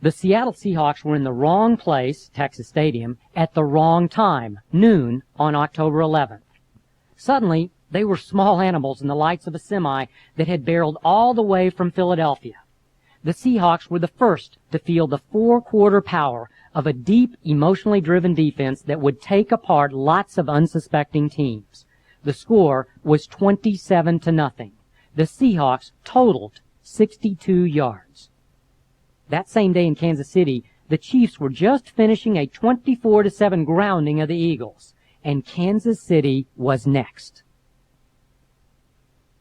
The Seattle Seahawks were in the wrong place, Texas Stadium, at the wrong time, noon on October 11th. Suddenly, they were small animals in the lights of a semi that had barreled all the way from Philadelphia. The Seahawks were the first to feel the four-quarter power of a deep, emotionally driven defense that would take apart lots of unsuspecting teams. The score was 27-0. The Seahawks totaled 62 yards. That same day in Kansas City, the Chiefs were just finishing a 24-7 grounding of the Eagles, and Kansas City was next.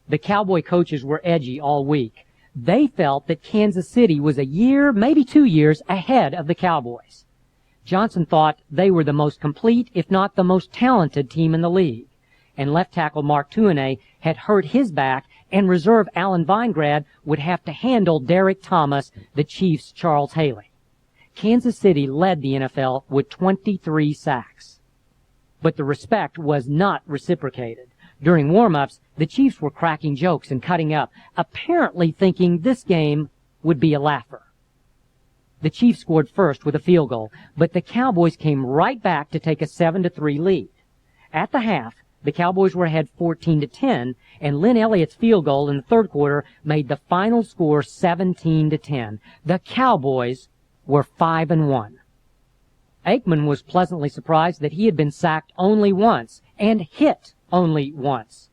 The Cowboy coaches were edgy all week. They felt that Kansas City was a year, maybe 2 years, ahead of the Cowboys. Johnson thought they were the most complete, if not the most talented team in the league. And left tackle Mark Tuinei had hurt his back, and reserve Alan Weingrad would have to handle Derek Thomas, the Chiefs' Charles Haley. Kansas City led the NFL with 23 sacks. But the respect was not reciprocated. During warm-ups, the Chiefs were cracking jokes and cutting up, apparently thinking this game would be a laugher. The Chiefs scored first with a field goal, but the Cowboys came right back to take a 7-3 lead. At the half, the Cowboys were ahead 14-10, and Lynn Elliott's field goal in the third quarter made the final score 17-10. The Cowboys were 5-1. Aikman was pleasantly surprised that he had been sacked only once and hit only once.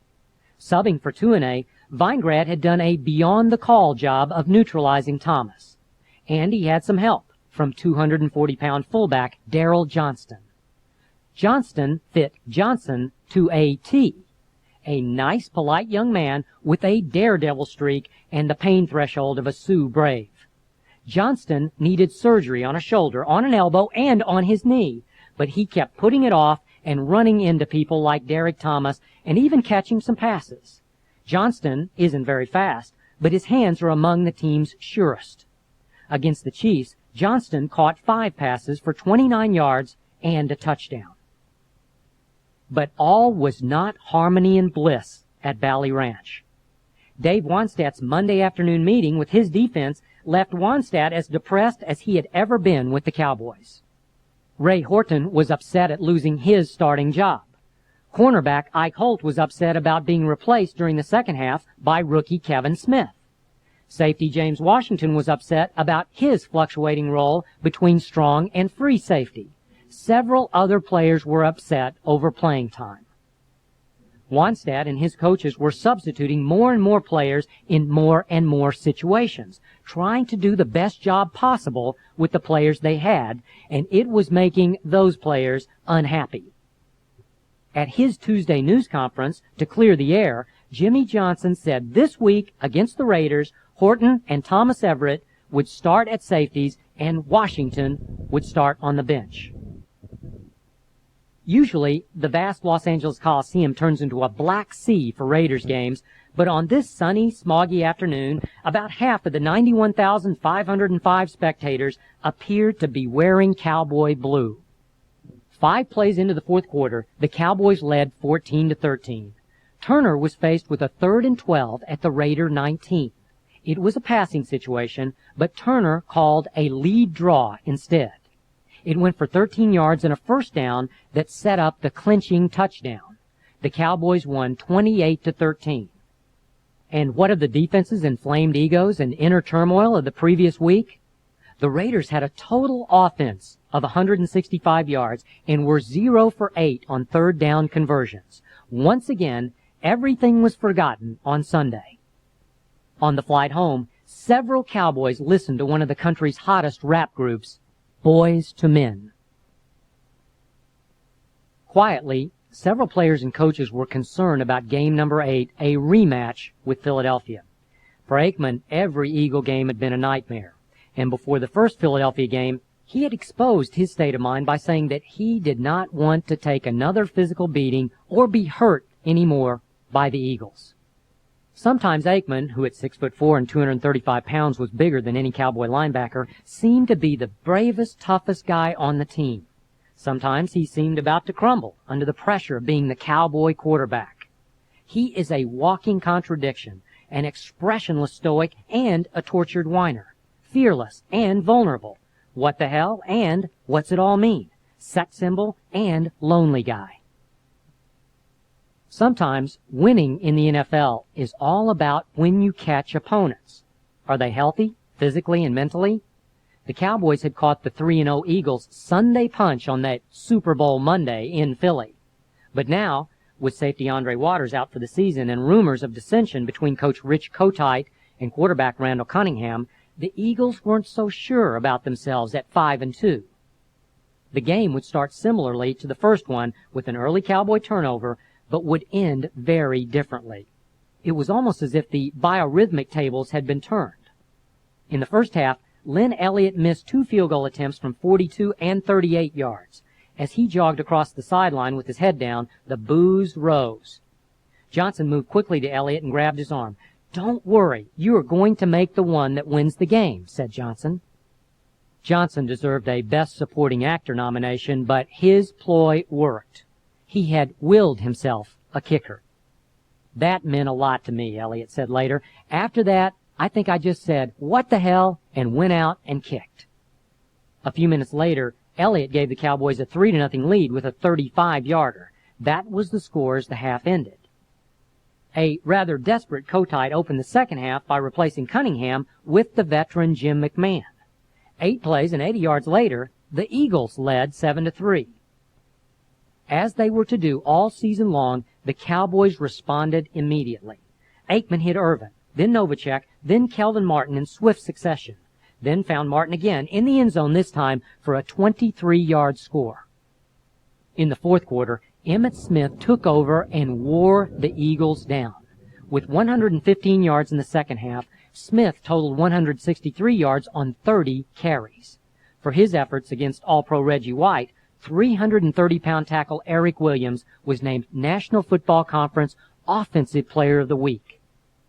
Subbing for Tuinei, Weingrad had done a beyond-the-call job of neutralizing Thomas. And he had some help from 240-pound fullback Darryl Johnston. Johnston fit Johnson to a T. A nice, polite young man with a daredevil streak and the pain threshold of a Sioux brave. Johnston needed surgery on a shoulder, on an elbow, and on his knee, but he kept putting it off and running into people like Derek Thomas and even catching some passes. Johnston isn't very fast, but his hands are among the team's surest. Against the Chiefs, Johnston caught 5 passes for 29 yards and a touchdown. But all was not harmony and bliss at Valley Ranch. Dave Wannstedt's Monday afternoon meeting with his defense left Wannstedt as depressed as he had ever been with the Cowboys. Ray Horton was upset at losing his starting job. Cornerback Ike Holt was upset about being replaced during the second half by rookie Kevin Smith. Safety James Washington was upset about his fluctuating role between strong and free safety. Several other players were upset over playing time. Wannstedt and his coaches were substituting more and more players in more and more situations, trying to do the best job possible with the players they had, and it was making those players unhappy. At his Tuesday news conference, to clear the air, Jimmy Johnson said this week against the Raiders, Horton and Thomas Everett would start at safeties and Washington would start on the bench. Usually, the vast Los Angeles Coliseum turns into a black sea for Raiders games, but on this sunny, smoggy afternoon, about half of the 91,505 spectators appeared to be wearing Cowboy blue. 5 plays into the fourth quarter, the Cowboys led 14-13. Turner was faced with a 3rd and 12 at the Raider 19. It was a passing situation, but Turner called a lead draw instead. It went for 13 yards and a first down that set up the clinching touchdown. The Cowboys won 28-13. And what of the defense's inflamed egos and inner turmoil of the previous week? The Raiders had a total offense of 165 yards and were 0 for 8 on third down conversions. Once again, everything was forgotten on Sunday. On the flight home, several Cowboys listened to one of the country's hottest rap groups, Boys to Men. Quietly, several players and coaches were concerned about game number 8, a rematch with Philadelphia. For Aikman, every Eagle game had been a nightmare. And before the first Philadelphia game, he had exposed his state of mind by saying that he did not want to take another physical beating or be hurt anymore by the Eagles. Sometimes Aikman, who at 6'4" and 235 pounds was bigger than any Cowboy linebacker, seemed to be the bravest, toughest guy on the team. Sometimes he seemed about to crumble under the pressure of being the Cowboy quarterback. He is a walking contradiction, an expressionless stoic, and a tortured whiner. fearless and vulnerable, what the hell and what's it all mean, sex symbol and lonely guy. Sometimes winning in the NFL is all about when you catch opponents. Are they healthy, physically and mentally? The Cowboys had caught the 3-0 Eagles' Sunday punch on that Super Bowl Monday in Philly. But now, with safety Andre Waters out for the season and rumors of dissension between coach Rich Kotite and quarterback Randall Cunningham, the Eagles weren't so sure about themselves at 5-2. The game would start similarly to the first one with an early Cowboy turnover, but would end very differently. It was almost as if the biorhythmic tables had been turned. In the first half, Lynn Elliott missed 2 field goal attempts from 42 and 38 yards. As he jogged across the sideline with his head down, the boos rose. Johnson moved quickly to Elliott and grabbed his arm. "Don't worry, you are going to make the one that wins the game," said Johnson. Johnson deserved a Best Supporting Actor nomination, but his ploy worked. He had willed himself a kicker. "That meant a lot to me," Elliott said later. "After that, I think I just said, 'What the hell?' and went out and kicked." A few minutes later, Elliott gave the Cowboys a 3-0 lead with a 35-yarder. That was the score as the half ended. A rather desperate Kotite opened the second half by replacing Cunningham with the veteran Jim McMahon. 8 plays and 80 yards later, the Eagles led 7-3. As they were to do all season long, the Cowboys responded immediately. Aikman hit Irvin, then Novacek, then Kelvin Martin in swift succession, then found Martin again in the end zone this time for a 23-yard score. In the fourth quarter, Emmitt Smith took over and wore the Eagles down. With 115 yards in the second half, Smith totaled 163 yards on 30 carries. For his efforts against All-Pro Reggie White, 330-pound tackle Eric Williams was named National Football Conference Offensive Player of the Week.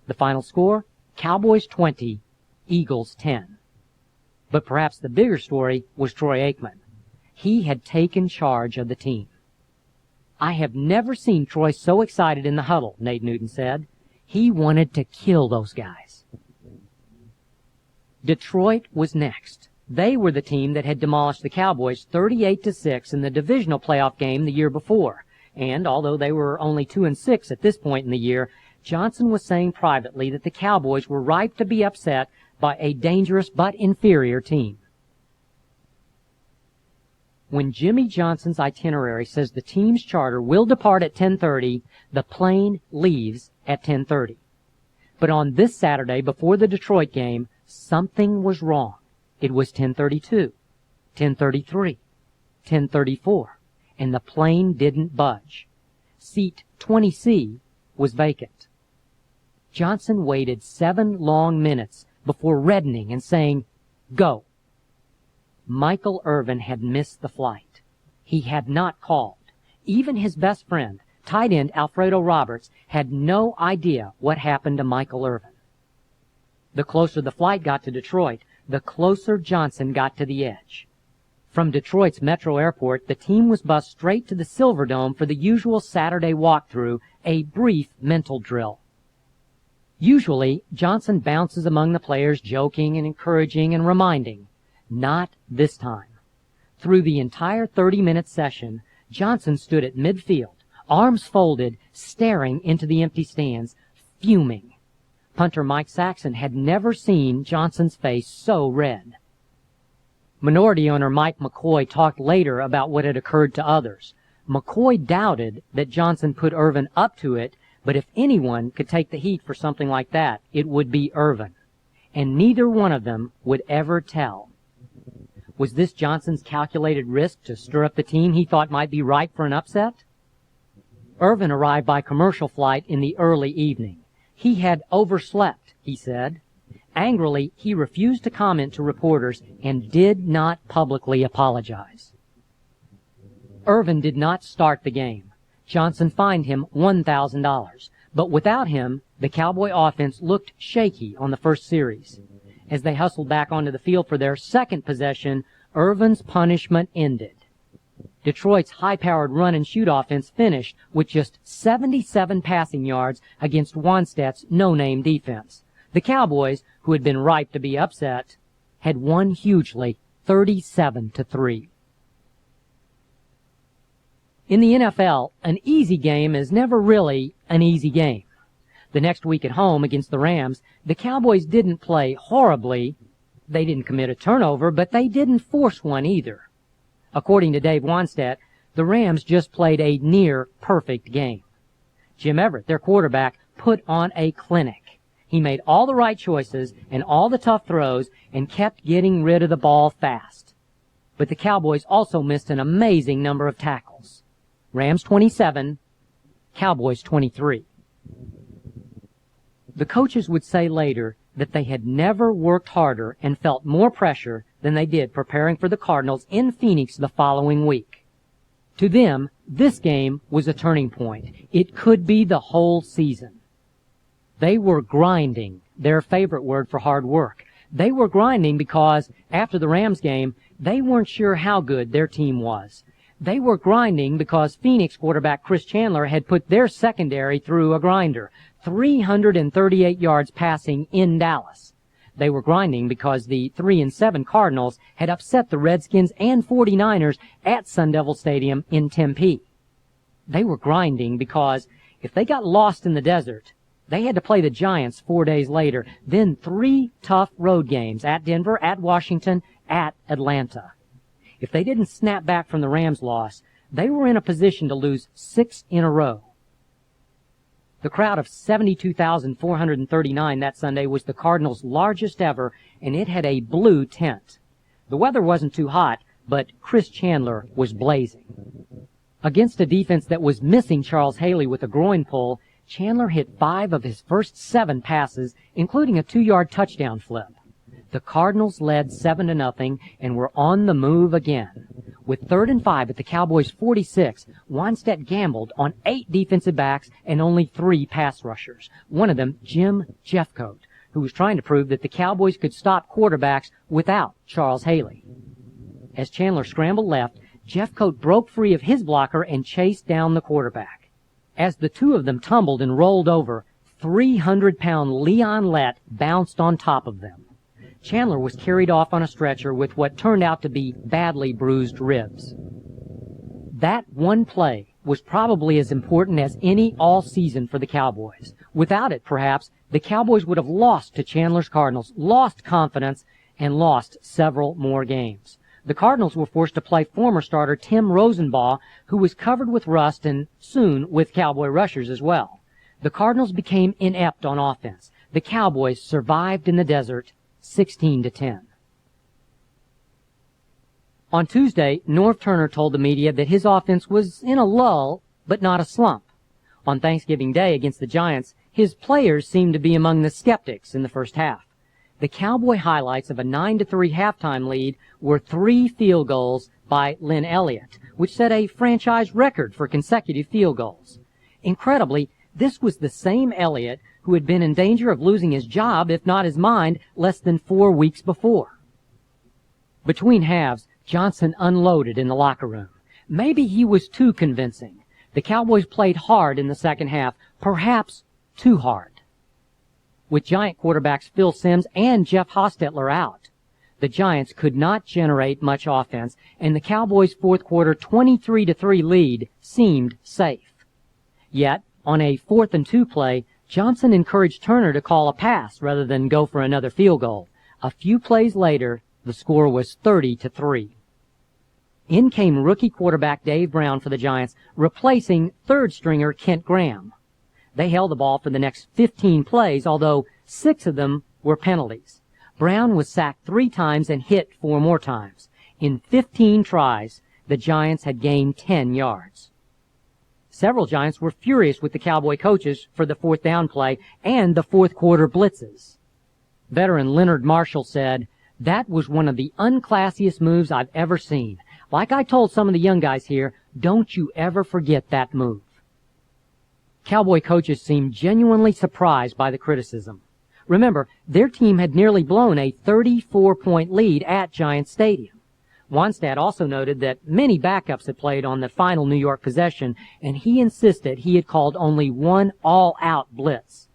The final score, Cowboys 20, Eagles 10. But perhaps the bigger story was Troy Aikman. He had taken charge of the team. "I have never seen Troy so excited in the huddle," Nate Newton said. "He wanted to kill those guys." Detroit was next. They were the team that had demolished the Cowboys 38-6 in the divisional playoff game the year before. And although they were only 2-6 at this point in the year, Johnson was saying privately that the Cowboys were ripe to be upset by a dangerous but inferior team. When Jimmy Johnson's itinerary says the team's charter will depart at 10:30, the plane leaves at 10:30. But on this Saturday before the Detroit game, something was wrong. It was 10:32, 10:33, 10:34, and the plane didn't budge. Seat 20C was vacant. Johnson waited 7 long minutes before reddening and saying, "Go." Michael Irvin had missed the flight. He had not called. Even his best friend, tight end Alfredo Roberts, had no idea what happened to Michael Irvin. The closer the flight got to Detroit, the closer Johnson got to the edge. From Detroit's Metro Airport, the team was bused straight to the Silverdome for the usual Saturday walkthrough, a brief mental drill. Usually, Johnson bounces among the players, joking and encouraging and reminding. Not this time. Through the entire 30-minute session, Johnson stood at midfield, arms folded, staring into the empty stands, fuming. Punter Mike Saxon had never seen Johnson's face so red. Minority owner Mike McCoy talked later about what had occurred to others. McCoy doubted that Johnson put Irvin up to it, but if anyone could take the heat for something like that, it would be Irvin. And neither one of them would ever tell. Was this Johnson's calculated risk to stir up the team he thought might be ripe for an upset? Irvin arrived by commercial flight in the early evening. He had overslept, he said. Angrily, he refused to comment to reporters and did not publicly apologize. Irvin did not start the game. Johnson fined him $1,000, but without him, the Cowboy offense looked shaky on the first series. As they hustled back onto the field for their second possession, Irvin's punishment ended. Detroit's high-powered run-and-shoot offense finished with just 77 passing yards against Wannstedt's no-name defense. The Cowboys, who had been ripe to be upset, had won hugely, 37-3. In the NFL, an easy game is never really an easy game. The next week at home against the Rams, the Cowboys didn't play horribly. They didn't commit a turnover, but they didn't force one either. According to Dave Wannstedt, the Rams just played a near-perfect game. Jim Everett, their quarterback, put on a clinic. He made all the right choices and all the tough throws and kept getting rid of the ball fast. But the Cowboys also missed an amazing number of tackles. Rams 27, Cowboys 23. The coaches would say later that they had never worked harder and felt more pressure than they did preparing for the Cardinals in Phoenix the following week. To them, this game was a turning point. It could be the whole season. They were grinding, their favorite word for hard work. They were grinding because, after the Rams game, they weren't sure how good their team was. They were grinding because Phoenix quarterback Chris Chandler had put their secondary through a grinder, 338 yards passing in Dallas. They were grinding because the 3-7 Cardinals had upset the Redskins and 49ers at Sun Devil Stadium in Tempe. They were grinding because if they got lost in the desert, they had to play the Giants 4 days later, then 3 tough road games at Denver, at Washington, at Atlanta. If they didn't snap back from the Rams loss, they were in a position to lose 6 in a row. The crowd of 72,439 that Sunday was the Cardinals' largest ever, and it had a blue tent. The weather wasn't too hot, but Chris Chandler was blazing. Against a defense that was missing Charles Haley with a groin pull, Chandler hit 5 of his first 7 passes, including a 2-yard touchdown flip. The Cardinals led 7-0 and were on the move again. With 3rd and 5 at the Cowboys' 46, Wannstedt gambled on 8 defensive backs and only 3 pass rushers. One of them, Jim Jeffcoat, who was trying to prove that the Cowboys could stop quarterbacks without Charles Haley. As Chandler scrambled left, Jeffcoat broke free of his blocker and chased down the quarterback. As the two of them tumbled and rolled over, 300-pound Leon Lett bounced on top of them. Chandler was carried off on a stretcher with what turned out to be badly bruised ribs. That one play was probably as important as any all season for the Cowboys. Without it, perhaps, the Cowboys would have lost to Chandler's Cardinals, lost confidence, and lost several more games. The Cardinals were forced to play former starter Tim Rosenbaugh, who was covered with rust and soon with Cowboy rushers as well. The Cardinals became inept on offense. The Cowboys survived in the desert 16-10. On Tuesday, Norv Turner told the media that his offense was in a lull, but not a slump. On Thanksgiving Day against the Giants, his players seemed to be among the skeptics in the first half. The Cowboy highlights of a 9-3 halftime lead were 3 field goals by Lynn Elliott, which set a franchise record for consecutive field goals. Incredibly, this was the same Elliott who had been in danger of losing his job, if not his mind, less than 4 weeks before. Between halves, Johnson unloaded in the locker room. Maybe he was too convincing. The Cowboys played hard in the second half, perhaps too hard. With Giant quarterbacks Phil Simms and Jeff Hostetler out, the Giants could not generate much offense, and the Cowboys' fourth quarter 23-3 lead seemed safe. Yet, on a 4th and 2 play, Johnson encouraged Turner to call a pass rather than go for another field goal. A few plays later, the score was 30-3. In came rookie quarterback Dave Brown for the Giants, replacing third stringer Kent Graham. They held the ball for the next 15 plays, although 6 of them were penalties. Brown was sacked 3 times and hit 4 more times. In 15 tries, the Giants had gained 10 yards. Several Giants were furious with the Cowboy coaches for the 4th down play and the fourth quarter blitzes. Veteran Leonard Marshall said, "That was one of the unclassiest moves I've ever seen. Like I told some of the young guys here, don't you ever forget that move." Cowboy coaches seemed genuinely surprised by the criticism. Remember, their team had nearly blown a 34-point lead at Giant Stadium. Wannstedt also noted that many backups had played on the final New York possession, and he insisted he had called only one all-out blitz.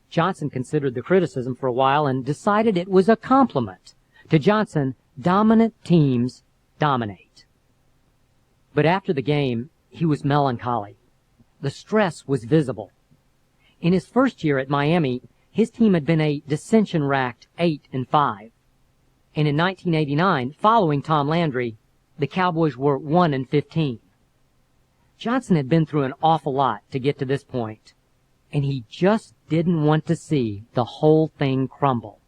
Johnson considered the criticism for a while and decided it was a compliment. To Johnson, dominant teams dominate. But after the game, he was melancholy. The stress was visible. In his first year at Miami, his team had been a dissension-racked 8-5. And in 1989, following Tom Landry, the Cowboys were 1-15. Johnson had been through an awful lot to get to this point, and he just didn't want to see the whole thing crumble.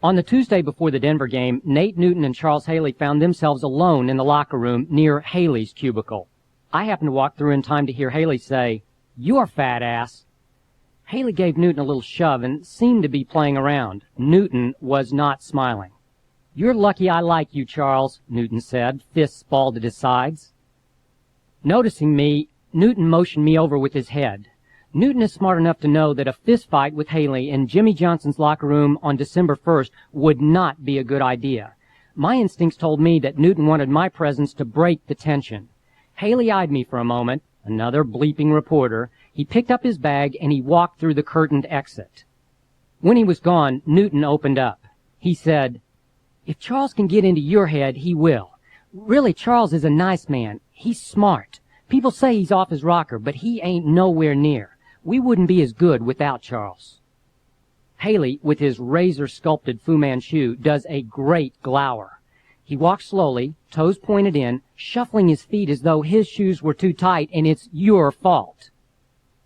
On the Tuesday before the Denver game, Nate Newton and Charles Haley found themselves alone in the locker room near Haley's cubicle. I happened to walk through in time to hear Haley say, "You're fat ass." Haley gave Newton a little shove and seemed to be playing around. Newton was not smiling. "You're lucky I like you, Charles," Newton said, fists balled at his sides. Noticing me, Newton motioned me over with his head. Newton is smart enough to know that a fist fight with Haley in Jimmy Johnson's locker room on December 1st would not be a good idea. My instincts told me that Newton wanted my presence to break the tension. Haley eyed me for a moment, another bleeping reporter. He picked up his bag and he walked through the curtained exit. When he was gone, Newton opened up. He said, "If Charles can get into your head, he will. Really, Charles is a nice man. He's smart. People say he's off his rocker, but he ain't nowhere near. We wouldn't be as good without Charles." Haley, with his razor-sculpted Fu Manchu, does a great glower. He walks slowly, toes pointed in, shuffling his feet as though his shoes were too tight and it's your fault.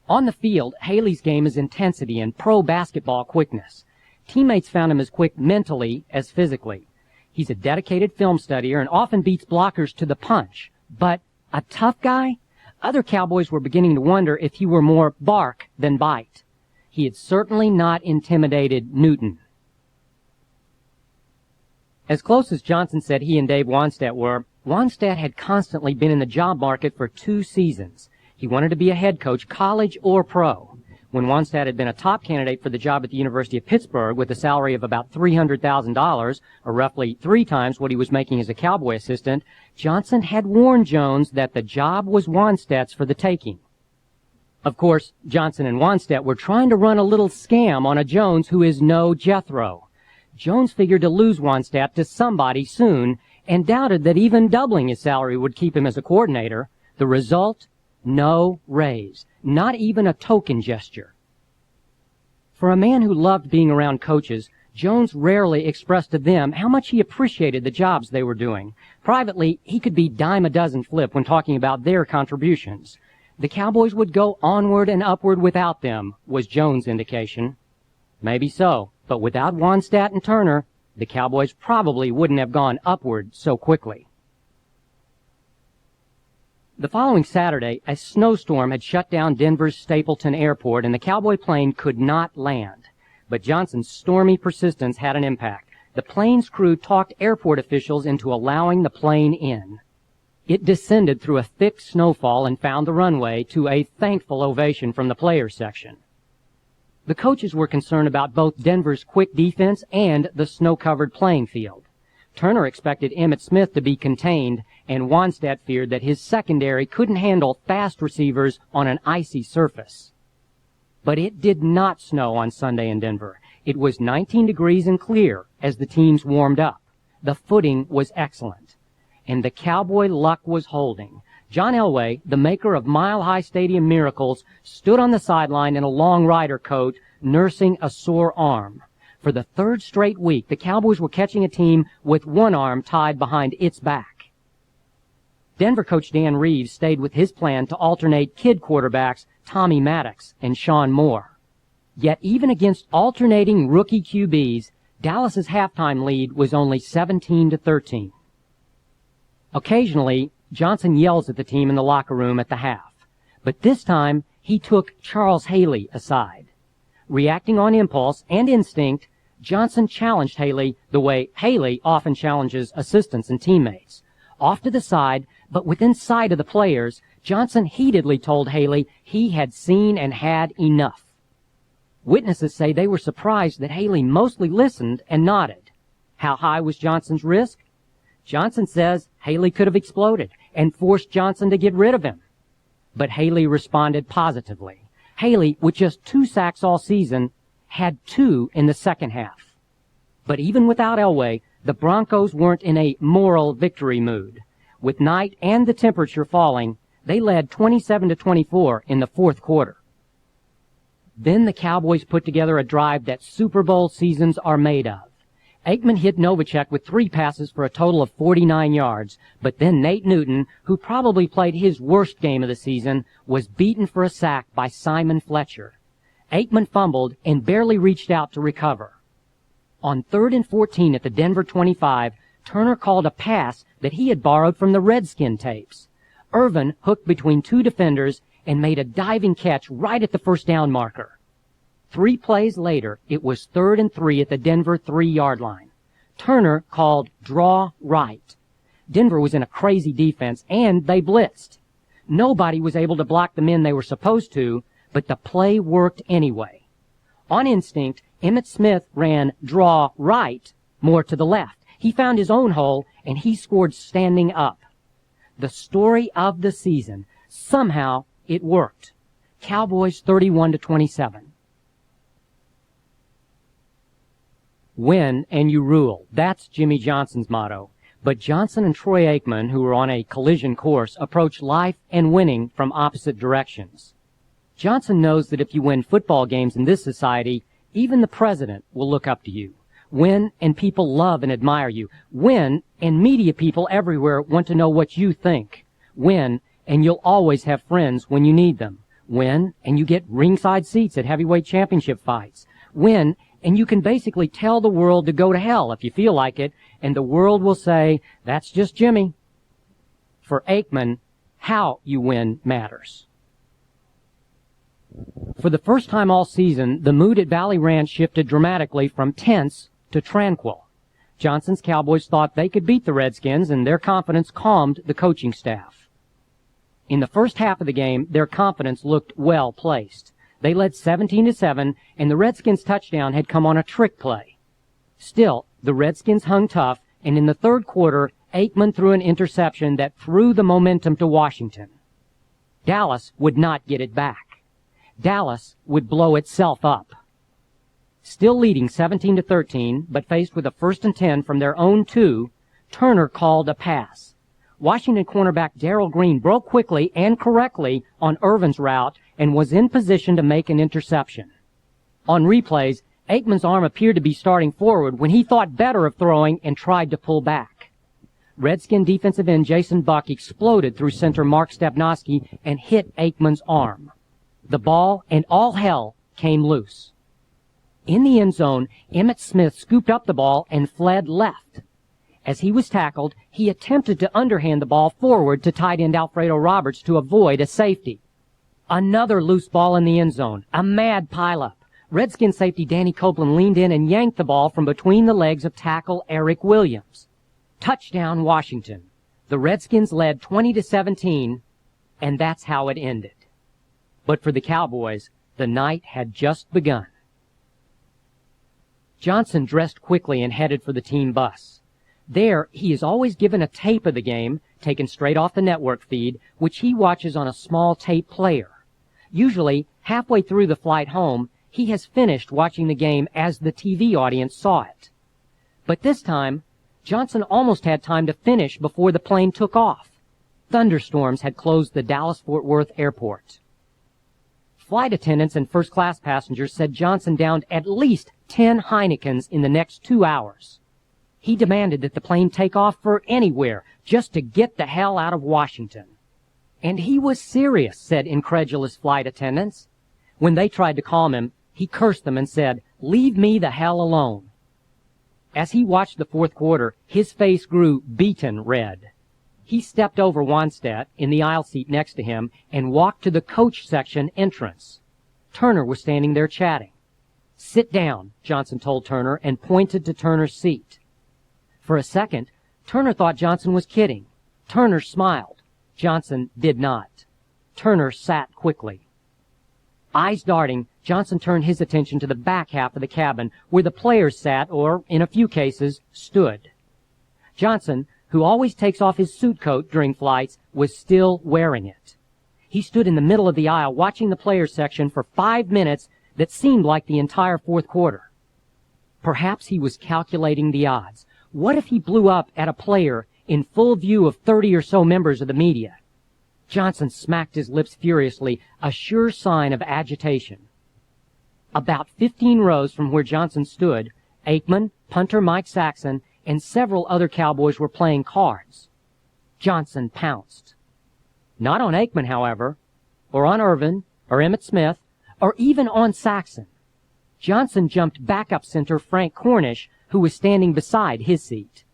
On the field, Haley's game is intensity and pro basketball quickness. Teammates found him as quick mentally as physically. He's a dedicated film studier and often beats blockers to the punch. But a tough guy? Other Cowboys were beginning to wonder if he were more bark than bite. He had certainly not intimidated Newton. As close as Johnson said he and Dave Wannstedt were, Wannstedt had constantly been in the job market for 2 seasons. He wanted to be a head coach, college or pro. When Wannstedt had been a top candidate for the job at the University of Pittsburgh with a salary of about $300,000, or roughly 3 times what he was making as a Cowboy assistant, Johnson had warned Jones that the job was Wannstedt's for the taking. Of course, Johnson and Wannstedt were trying to run a little scam on a Jones who is no Jethro. Jones figured to lose Wannstedt to somebody soon and doubted that even doubling his salary would keep him as a coordinator. The result? No raise. Not even a token gesture. For a man who loved being around coaches, Jones rarely expressed to them how much he appreciated the jobs they were doing. Privately, he could be dime a dozen flip when talking about their contributions. The Cowboys would go onward and upward without them, was Jones' indication. Maybe so, but without Wannstedt and Turner, the Cowboys probably wouldn't have gone upward so quickly. The following Saturday, a snowstorm had shut down Denver's Stapleton Airport and the Cowboy plane could not land. But Johnson's stormy persistence had an impact. The plane's crew talked airport officials into allowing the plane in. It descended through a thick snowfall and found the runway to a thankful ovation from the players section. The coaches were concerned about both Denver's quick defense and the snow-covered playing field. Turner expected Emmitt Smith to be contained, and Wannstedt feared that his secondary couldn't handle fast receivers on an icy surface. But it did not snow on Sunday in Denver. It was 19 degrees and clear as the teams warmed up. The footing was excellent. And the Cowboy luck was holding. John Elway, the maker of Mile High Stadium miracles, stood on the sideline in a long rider coat, nursing a sore arm. For the 3rd straight week, the Cowboys were catching a team with one arm tied behind its back. Denver coach Dan Reeves stayed with his plan to alternate kid quarterbacks Tommy Maddox and Sean Moore. Yet even against alternating rookie QBs, Dallas's halftime lead was only 17-13. Occasionally, Johnson yells at the team in the locker room at the half. But this time, he took Charles Haley aside. Reacting on impulse and instinct, Johnson challenged Haley the way Haley often challenges assistants and teammates. Off to the side, but within sight of the players, Johnson heatedly told Haley he had seen and had enough. Witnesses say they were surprised that Haley mostly listened and nodded. How high was Johnson's risk? Johnson says Haley could have exploded and forced Johnson to get rid of him. But Haley responded positively. Haley, with just 2 sacks all season, had 2 in the second half. But even without Elway, the Broncos weren't in a moral victory mood. With night and the temperature falling, they led 27-24 in the fourth quarter. Then the Cowboys put together a drive that Super Bowl seasons are made of. Aikman hit Novacek with 3 passes for a total of 49 yards, but then Nate Newton, who probably played his worst game of the season, was beaten for a sack by Simon Fletcher. Aikman fumbled and barely reached out to recover. On 3rd and 14 at the Denver 25, Turner called a pass that he had borrowed from the Redskin tapes. Irvin hooked between 2 defenders and made a diving catch right at the first down marker. 3 plays later, it was 3rd and 3 at the Denver 3-yard line. Turner called draw right. Denver was in a crazy defense, and they blitzed. Nobody was able to block the men they were supposed to, but the play worked anyway. On instinct, Emmitt Smith ran draw right more to the left. He found his own hole, and he scored standing up. The story of the season. Somehow, it worked. Cowboys 31-27. Win and you rule. That's Jimmy Johnson's motto. But Johnson and Troy Aikman, who were on a collision course, approach life and winning from opposite directions. Johnson knows that if you win football games in this society, even the president will look up to you. Win and people love and admire you. Win and media people everywhere want to know what you think. Win and you'll always have friends when you need them. Win and you get ringside seats at heavyweight championship fights. Win and you can basically tell the world to go to hell if you feel like it, and the world will say, that's just Jimmy. For Aikman, how you win matters. For the first time all season, the mood at Valley Ranch shifted dramatically from tense to tranquil. Johnson's Cowboys thought they could beat the Redskins, and their confidence calmed the coaching staff. In the first half of the game, their confidence looked well placed. They led 17-7, and the Redskins' touchdown had come on a trick play. Still, the Redskins hung tough, and in the third quarter, Aikman threw an interception that threw the momentum to Washington. Dallas would not get it back. Dallas would blow itself up. Still leading 17-13, but faced with a 1st and 10 from their own 2, Turner called a pass. Washington cornerback Darrell Green broke quickly and correctly on Irvin's route and was in position to make an interception. On replays, Aikman's arm appeared to be starting forward when he thought better of throwing and tried to pull back. Redskin defensive end Jason Buck exploded through center Mark Stepnoski and hit Aikman's arm. The ball and all hell came loose. In the end zone, Emmitt Smith scooped up the ball and fled left. As he was tackled, he attempted to underhand the ball forward to tight end Alfredo Roberts to avoid a safety. Another loose ball in the end zone, a mad pileup. Redskin safety Danny Copeland leaned in and yanked the ball from between the legs of tackle Eric Williams. Touchdown Washington. The Redskins led 20-17, and that's how it ended. But for the Cowboys, the night had just begun. Johnson dressed quickly and headed for the team bus. There, he is always given a tape of the game, taken straight off the network feed, which he watches on a small tape player. Usually, halfway through the flight home, he has finished watching the game as the TV audience saw it. But this time, Johnson almost had time to finish before the plane took off. Thunderstorms had closed the Dallas-Fort Worth airport. Flight attendants and first-class passengers said Johnson downed at least 10 Heinekens in the next 2 hours. He demanded that the plane take off for anywhere, just to get the hell out of Washington. And he was serious, said incredulous flight attendants. When they tried to calm him, he cursed them and said, "Leave me the hell alone." As he watched the fourth quarter, his face grew beaten red. He stepped over Wanstedt in the aisle seat next to him and walked to the coach section entrance. Turner was standing there chatting. "Sit down," Johnson told Turner and pointed to Turner's seat. For a second, Turner thought Johnson was kidding. Turner smiled. Johnson did not. Turner sat quickly. Eyes darting, Johnson turned his attention to the back half of the cabin where the players sat or, in a few cases, stood. Johnson, who always takes off his suit coat during flights, was still wearing it. He stood in the middle of the aisle watching the players section for 5 minutes that seemed like the entire fourth quarter. Perhaps he was calculating the odds. What if he blew up at a player in full view of 30 or so members of the media? Johnson smacked his lips furiously, a sure sign of agitation. About 15 rows from where Johnson stood, Aikman, punter Mike Saxon, and several other Cowboys were playing cards. Johnson pounced. Not on Aikman, however, or on Irvin, or Emmitt Smith, or even on Saxon. Johnson jumped backup center Frank Cornish, who was standing beside his seat.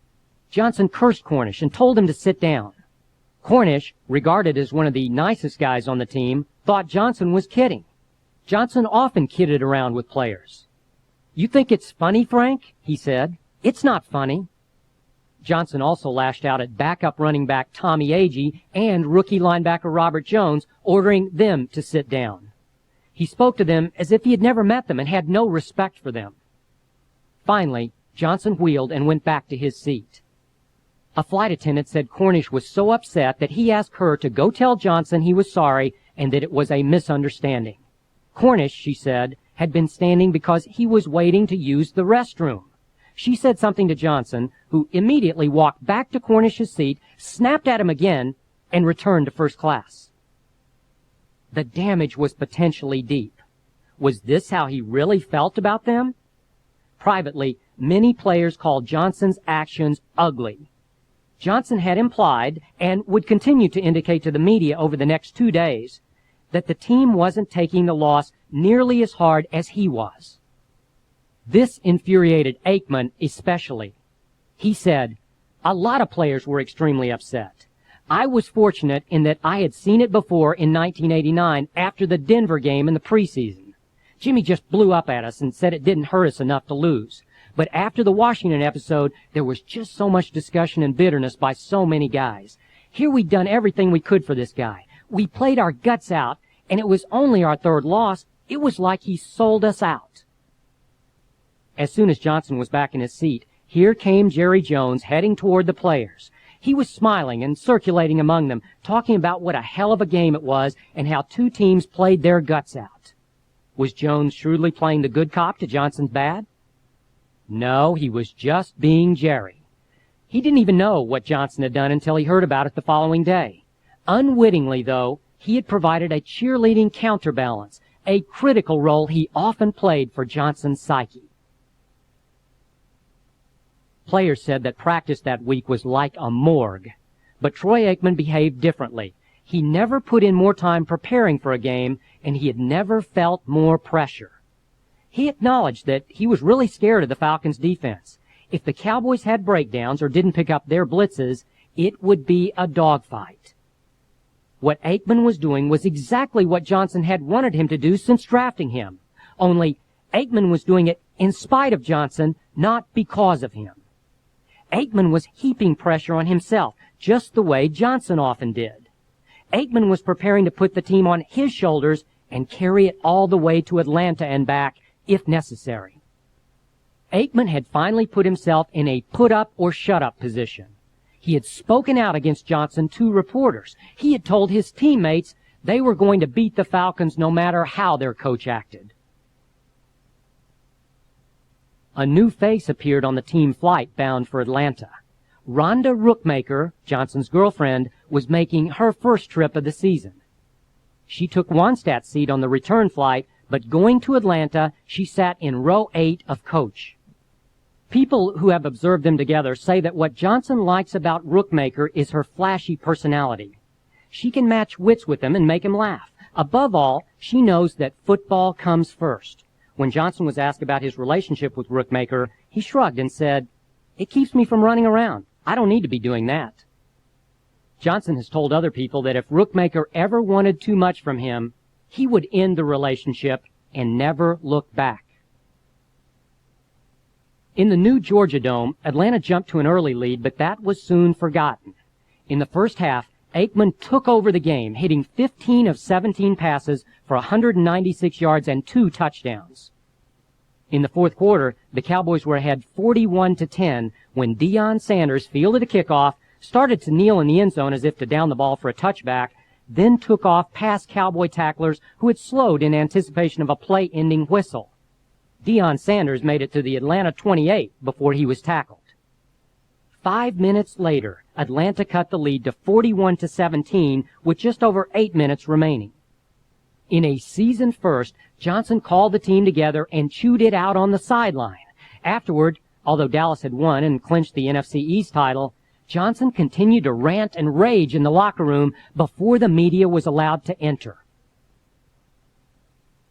Johnson cursed Cornish and told him to sit down. Cornish, regarded as one of the nicest guys on the team, thought Johnson was kidding. Johnson often kidded around with players. "You think it's funny, Frank?" he said. "It's not funny." Johnson also lashed out at backup running back Tommy Agee and rookie linebacker Robert Jones, ordering them to sit down. He spoke to them as if he had never met them and had no respect for them. Finally, Johnson wheeled and went back to his seat. A flight attendant said Cornish was so upset that he asked her to go tell Johnson he was sorry and that it was a misunderstanding. Cornish, she said, had been standing because he was waiting to use the restroom. She said something to Johnson, who immediately walked back to Cornish's seat, snapped at him again, and returned to first class. The damage was potentially deep. Was this how he really felt about them? Privately, many players called Johnson's actions ugly. Johnson had implied, and would continue to indicate to the media over the next 2 days, that the team wasn't taking the loss nearly as hard as he was. This infuriated Aikman especially. He said, "A lot of players were extremely upset. I was fortunate in that I had seen it before in 1989 after the Denver game in the preseason. Jimmy just blew up at us and said it didn't hurt us enough to lose. But after the Washington episode, there was just so much discussion and bitterness by so many guys. Here we'd done everything we could for this guy. We played our guts out, and it was only our third loss. It was like he sold us out." As soon as Johnson was back in his seat, here came Jerry Jones heading toward the players. He was smiling and circulating among them, talking about what a hell of a game it was and how two teams played their guts out. Was Jones shrewdly playing the good cop to Johnson's bad? No, he was just being Jerry. He didn't even know what Johnson had done until he heard about it the following day. Unwittingly, though, he had provided a cheerleading counterbalance, a critical role he often played for Johnson's psyche. Players said that practice that week was like a morgue. But Troy Aikman behaved differently. He never put in more time preparing for a game, and he had never felt more pressure. He acknowledged that he was really scared of the Falcons' defense. If the Cowboys had breakdowns or didn't pick up their blitzes, it would be a dogfight. What Aikman was doing was exactly what Johnson had wanted him to do since drafting him. Only Aikman was doing it in spite of Johnson, not because of him. Aikman was heaping pressure on himself, just the way Johnson often did. Aikman was preparing to put the team on his shoulders and carry it all the way to Atlanta and back, if necessary. Aikman had finally put himself in a put-up-or-shut-up position. He had spoken out against Johnson to reporters. He had told his teammates they were going to beat the Falcons no matter how their coach acted. A new face appeared on the team flight bound for Atlanta. Rhonda Rookmaker, Johnson's girlfriend, was making her first trip of the season. She took Wannstedt's seat on the return flight, but going to Atlanta, she sat in row 8 of coach. People who have observed them together say that what Johnson likes about Rookmaker is her flashy personality. She can match wits with him and make him laugh. Above all, she knows that football comes first. When Johnson was asked about his relationship with Rookmaker, he shrugged and said, "It keeps me from running around. I don't need to be doing that." Johnson has told other people that if Rookmaker ever wanted too much from him, he would end the relationship and never look back. In the new Georgia Dome, Atlanta jumped to an early lead, but that was soon forgotten. In the first half, Aikman took over the game, hitting 15 of 17 passes for 196 yards and 2 touchdowns. In the fourth quarter, the Cowboys were ahead 41-10 when Deion Sanders fielded a kickoff, started to kneel in the end zone as if to down the ball for a touchback, then took off past Cowboy tacklers who had slowed in anticipation of a play-ending whistle. Deion Sanders made it to the Atlanta 28 before he was tackled. 5 minutes later, Atlanta cut the lead to 41-17 with just over 8 minutes remaining. In a season first, Johnson called the team together and chewed it out on the sideline. Afterward, although Dallas had won and clinched the NFC East title, Johnson continued to rant and rage in the locker room before the media was allowed to enter.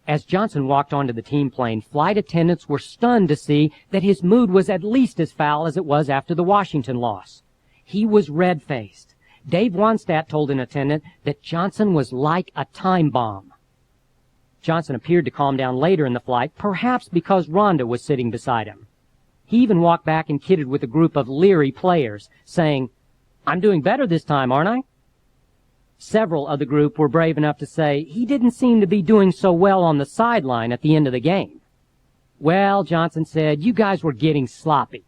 As Johnson walked onto the team plane, flight attendants were stunned to see that his mood was at least as foul as it was after the Washington loss. He was red-faced. Dave Wannstedt told an attendant that Johnson was like a time bomb. Johnson appeared to calm down later in the flight, perhaps because Rhonda was sitting beside him. He even walked back and kidded with a group of leery players, saying, "I'm doing better this time, aren't I?" Several of the group were brave enough to say he didn't seem to be doing so well on the sideline at the end of the game. "Well," Johnson said, "you guys were getting sloppy."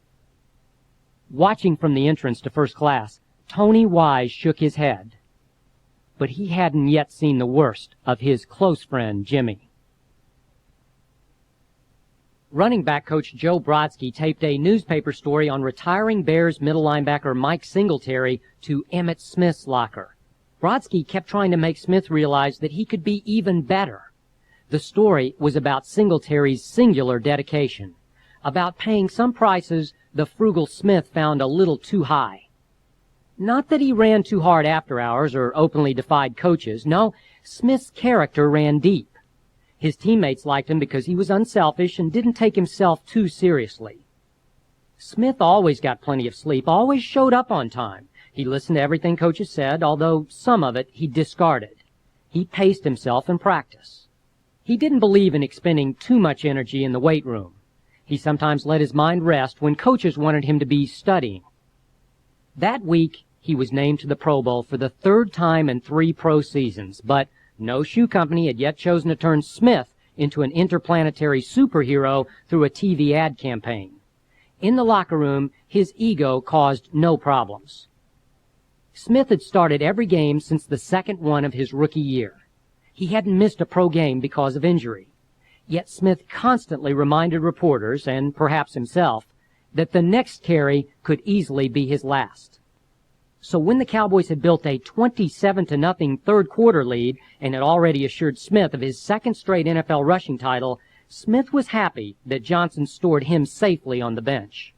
Watching from the entrance to first class, Tony Wise shook his head. But he hadn't yet seen the worst of his close friend, Jimmy. Running back coach Joe Brodsky taped a newspaper story on retiring Bears middle linebacker Mike Singletary to Emmitt Smith's locker. Brodsky kept trying to make Smith realize that he could be even better. The story was about Singletary's singular dedication, about paying some prices the frugal Smith found a little too high. Not that he ran too hard after hours or openly defied coaches. No, Smith's character ran deep. His teammates liked him because he was unselfish and didn't take himself too seriously. Smith always got plenty of sleep, always showed up on time. He listened to everything coaches said, although some of it he discarded. He paced himself in practice. He didn't believe in expending too much energy in the weight room. He sometimes let his mind rest when coaches wanted him to be studying. That week, he was named to the Pro Bowl for the third time in 3 pro seasons, but no shoe company had yet chosen to turn Smith into an interplanetary superhero through a TV ad campaign. In the locker room, his ego caused no problems. Smith had started every game since the second one of his rookie year. He hadn't missed a pro game because of injury. Yet Smith constantly reminded reporters, and perhaps himself, that the next carry could easily be his last. So when the Cowboys had built a 27-0 third quarter lead and had already assured Smith of his second straight NFL rushing title, Smith was happy that Johnson stored him safely on the bench.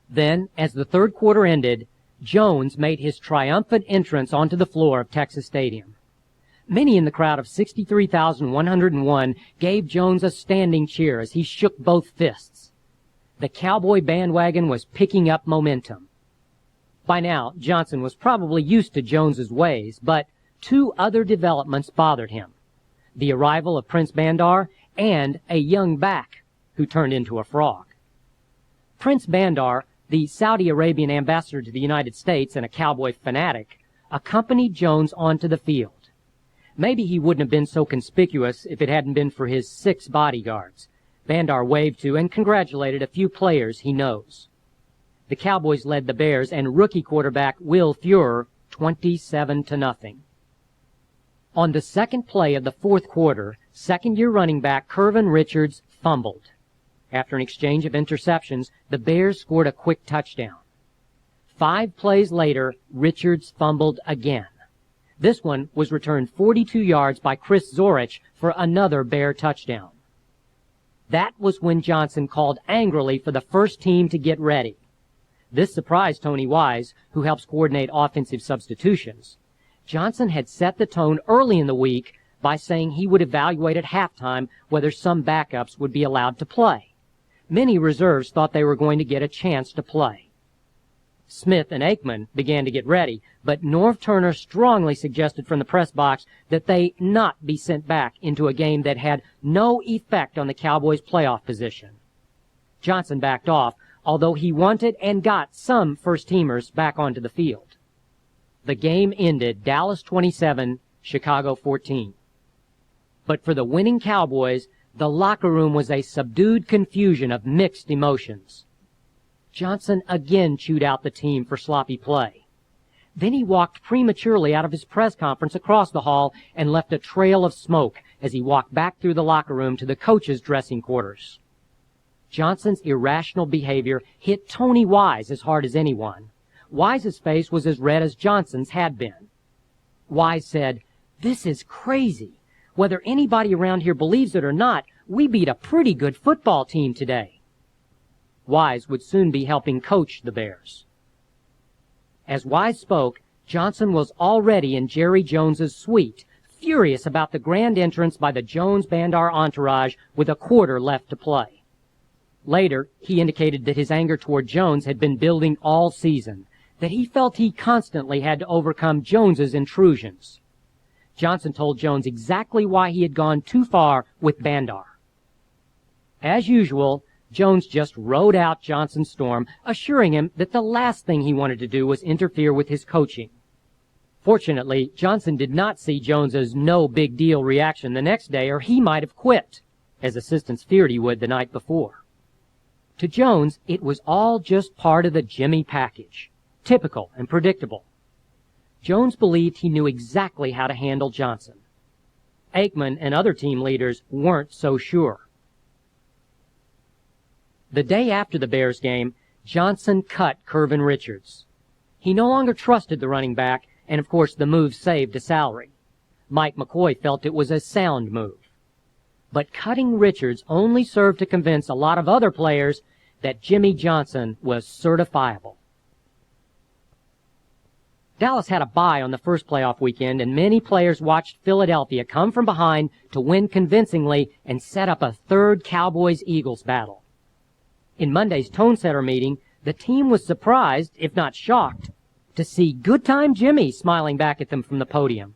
Then, as the third quarter ended, Jones made his triumphant entrance onto the floor of Texas Stadium. Many in the crowd of 63,101 gave Jones a standing cheer as he shook both fists. The Cowboy bandwagon was picking up momentum. By now, Johnson was probably used to Jones's ways, but 2 other developments bothered him: the arrival of Prince Bandar and a young back who turned into a frog. Prince Bandar, the Saudi Arabian ambassador to the United States and a Cowboy fanatic, accompanied Jones onto the field. Maybe he wouldn't have been so conspicuous if it hadn't been for his 6 bodyguards. Bandar waved to and congratulated a few players he knows. The Cowboys led the Bears and rookie quarterback Will Fuhrer 27-0. On the second play of the fourth quarter, second-year running back Irvin Richards fumbled. After an exchange of interceptions, the Bears scored a quick touchdown. 5 plays later, Richards fumbled again. This one was returned 42 yards by Chris Zorich for another Bear touchdown. That was when Johnson called angrily for the first team to get ready. This surprised Tony Wise, who helps coordinate offensive substitutions. Johnson had set the tone early in the week by saying he would evaluate at halftime whether some backups would be allowed to play. Many reserves thought they were going to get a chance to play. Smith and Aikman began to get ready, but Norv Turner strongly suggested from the press box that they not be sent back into a game that had no effect on the Cowboys' playoff position. Johnson backed off, although he wanted and got some first-teamers back onto the field. The game ended Dallas 27, Chicago 14. But for the winning Cowboys, the locker room was a subdued confusion of mixed emotions. Johnson again chewed out the team for sloppy play. Then he walked prematurely out of his press conference across the hall and left a trail of smoke as he walked back through the locker room to the coach's dressing quarters. Johnson's irrational behavior hit Tony Wise as hard as anyone. Wise's face was as red as Johnson's had been. Wise said, "This is crazy. Whether anybody around here believes it or not, we beat a pretty good football team today." Wise would soon be helping coach the Bears. As Wise spoke, Johnson was already in Jerry Jones's suite, furious about the grand entrance by the Jones-Bandar entourage with a quarter left to play. Later, he indicated that his anger toward Jones had been building all season, that he felt he constantly had to overcome Jones's intrusions. Johnson told Jones exactly why he had gone too far with Bandar. As usual, Jones just rode out Johnson's storm, assuring him that the last thing he wanted to do was interfere with his coaching. Fortunately, Johnson did not see Jones's no-big-deal reaction the next day, or he might have quit, as assistants feared he would the night before. To Jones, it was all just part of the Jimmy package, typical and predictable. Jones believed he knew exactly how to handle Johnson. Aikman and other team leaders weren't so sure. The day after the Bears game, Johnson cut Irvin Richards. He no longer trusted the running back, and of course the move saved a salary. Mike McCoy felt it was a sound move. But cutting Richards only served to convince a lot of other players that Jimmy Johnson was certifiable. Dallas had a bye on the first playoff weekend, and many players watched Philadelphia come from behind to win convincingly and set up a third Cowboys-Eagles battle. In Monday's tone-setter meeting, the team was surprised, if not shocked, to see Good Time Jimmy smiling back at them from the podium.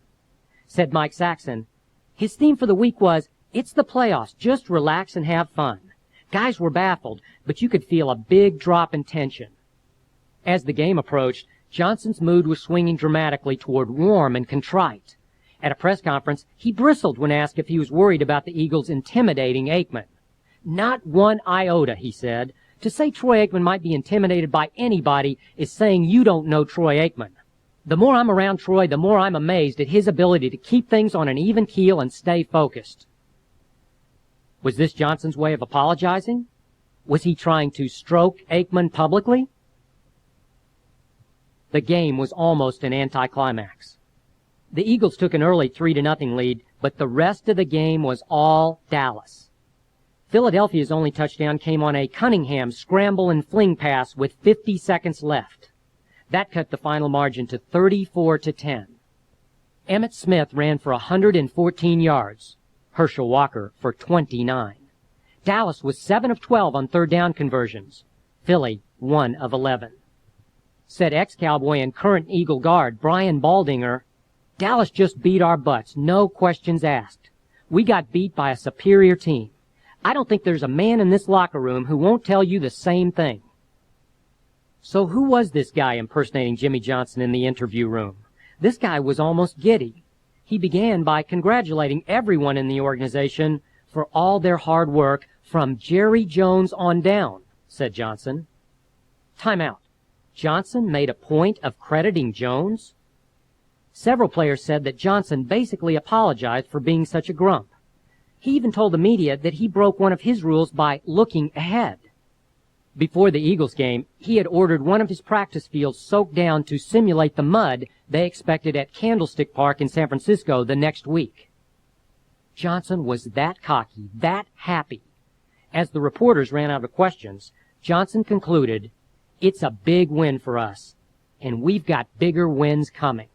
Said Mike Saxon, his theme for the week was, "It's the playoffs, just relax and have fun." Guys were baffled, but you could feel a big drop in tension. As the game approached, Johnson's mood was swinging dramatically toward warm and contrite. At a press conference, he bristled when asked if he was worried about the Eagles intimidating Aikman. "Not one iota," he said. "To say Troy Aikman might be intimidated by anybody is saying you don't know Troy Aikman. The more I'm around Troy, the more I'm amazed at his ability to keep things on an even keel and stay focused." Was this Johnson's way of apologizing? Was he trying to stroke Aikman publicly? The game was almost an anticlimax. The Eagles took an early 3-0 lead, but the rest of the game was all Dallas. Philadelphia's only touchdown came on a Cunningham scramble and fling pass with 50 seconds left. That cut the final margin to 34-10. Emmitt Smith ran for 114 yards. Herschel Walker for 29. Dallas was 7 of 12 on third down conversions. Philly, 1 of 11. Said ex-Cowboy and current Eagle guard Brian Baldinger, "Dallas just beat our butts, no questions asked. We got beat by a superior team. I don't think there's a man in this locker room who won't tell you the same thing." So who was this guy impersonating Jimmy Johnson in the interview room? This guy was almost giddy. He began by congratulating everyone in the organization for all their hard work from Jerry Jones on down, said Johnson. Time out. Johnson made a point of crediting Jones? Several players said that Johnson basically apologized for being such a grump. He even told the media that he broke one of his rules by looking ahead. Before the Eagles game, he had ordered one of his practice fields soaked down to simulate the mud they expected at Candlestick Park in San Francisco the next week. Johnson was that cocky, that happy. As the reporters ran out of questions, Johnson concluded, "It's a big win for us, and we've got bigger wins coming."